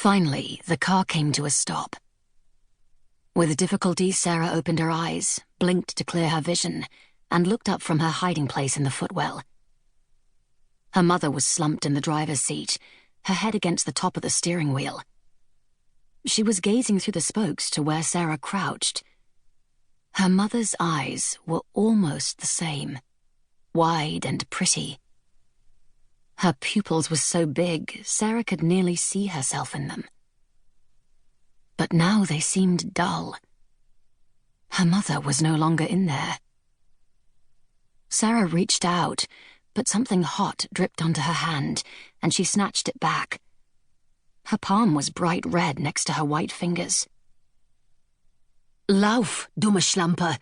Finally, the car came to a stop. With difficulty, Sarah opened her eyes, blinked to clear her vision, and looked up from her hiding place in the footwell. Her mother was slumped in the driver's seat, her head against the top of the steering wheel. She was gazing through the spokes to where Sarah crouched. Her mother's eyes were almost the same, wide and pretty. Her pupils were so big, Sarah could nearly see herself in them. But now they seemed dull. Her mother was no longer in there. Sarah reached out, but something hot dripped onto her hand, and she snatched it back. Her palm was bright red next to her white fingers. "Lauf, dumme Schlampe!"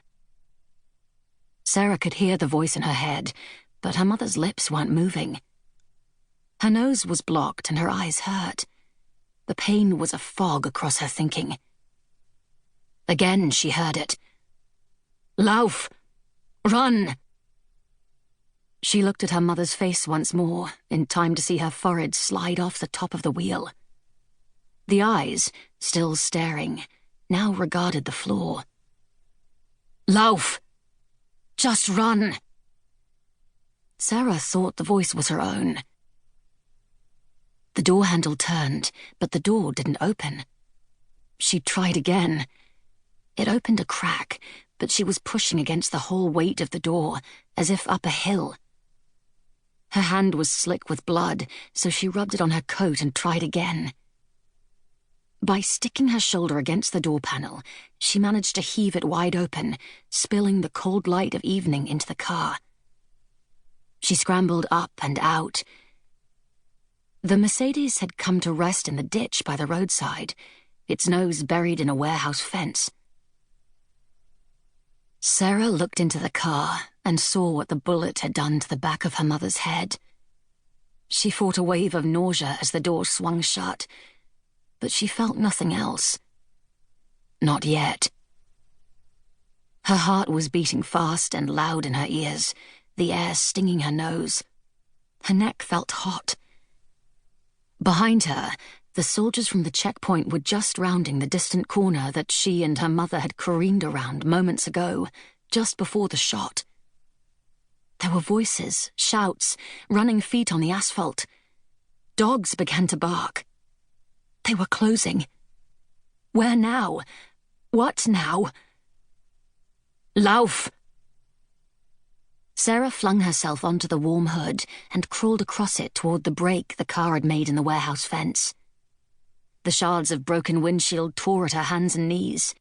Sarah could hear the voice in her head, but her mother's lips weren't moving. Her nose was blocked and her eyes hurt. The pain was a fog across her thinking. Again she heard it. "Lauf! Run!" She looked at her mother's face once more, in time to see her forehead slide off the top of the wheel. The eyes, still staring, now regarded the floor. "Lauf! Just run!" Sarah thought the voice was her own. The door handle turned, but the door didn't open. She tried again. It opened a crack, but she was pushing against the whole weight of the door, as if up a hill. Her hand was slick with blood, so she rubbed it on her coat and tried again. By sticking her shoulder against the door panel, she managed to heave it wide open, spilling the cold light of evening into the car. She scrambled up and out. The Mercedes had come to rest in the ditch by the roadside, its nose buried in a warehouse fence. Sarah looked into the car and saw what the bullet had done to the back of her mother's head. She fought a wave of nausea as the door swung shut, but she felt nothing else. Not yet. Her heart was beating fast and loud in her ears, the air stinging her nose. Her neck felt hot. Behind her, the soldiers from the checkpoint were just rounding the distant corner that she and her mother had careened around moments ago, just before the shot. There were voices, shouts, running feet on the asphalt. Dogs began to bark. They were closing. Where now? What now? "Lauf!" Sarah flung herself onto the warm hood and crawled across it toward the break the car had made in the warehouse fence. The shards of broken windshield tore at her hands and knees.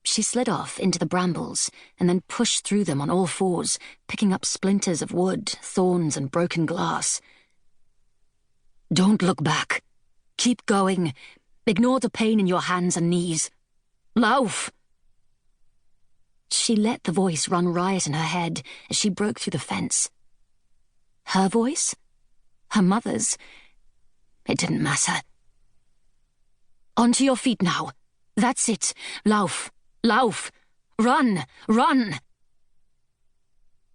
She slid off into the brambles and then pushed through them on all fours, picking up splinters of wood, thorns, and broken glass. "Don't look back. Keep going. Ignore the pain in your hands and knees. Lauf!" She let the voice run riot in her head as she broke through the fence. Her voice? Her mother's? It didn't matter. "Onto your feet now. That's it. Lauf! Lauf! Run! Run!"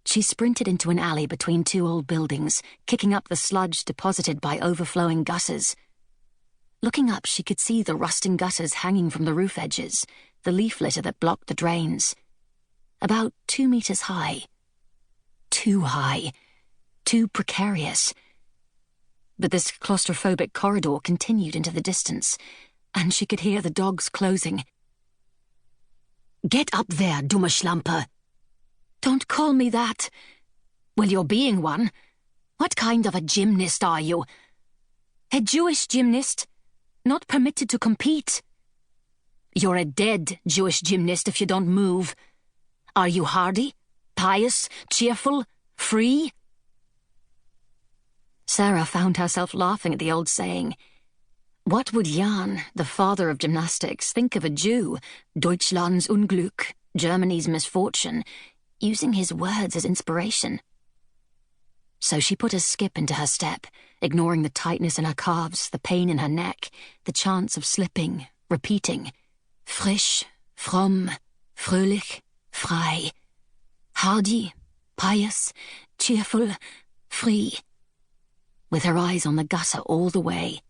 She sprinted into an alley between two old buildings, kicking up the sludge deposited by overflowing gutters. Looking up, she could see the rusting gutters hanging from the roof edges, the leaf litter that blocked the drains. About 2 meters high. Too high. Too precarious. But this claustrophobic corridor continued into the distance, and she could hear the dogs closing. "Get up there, dumme Schlampe!" "Don't call me that." "Well, you're being one. What kind of a gymnast are you?" "A Jewish gymnast. Not permitted to compete." "You're a dead Jewish gymnast if you don't move. Are you hardy, pious, cheerful, free?" Sarah found herself laughing at the old saying. What would Jan, the father of gymnastics, think of a Jew, Deutschlands Unglück, Germany's misfortune, using his words as inspiration? So she put a skip into her step, ignoring the tightness in her calves, the pain in her neck, the chance of slipping, repeating, frisch, fromm, fröhlich, frei, hardy, pious, cheerful, free, with her eyes on the gutter all the way.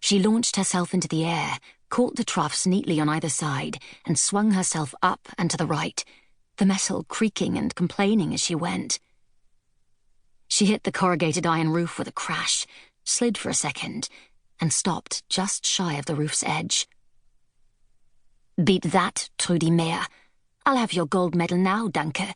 She launched herself into the air, caught the troughs neatly on either side, and swung herself up and to the right, the metal creaking and complaining as she went. She hit the corrugated iron roof with a crash, slid for a second, and stopped just shy of the roof's edge. "Beat that, Trudy Mare. I'll have your gold medal now, danke,"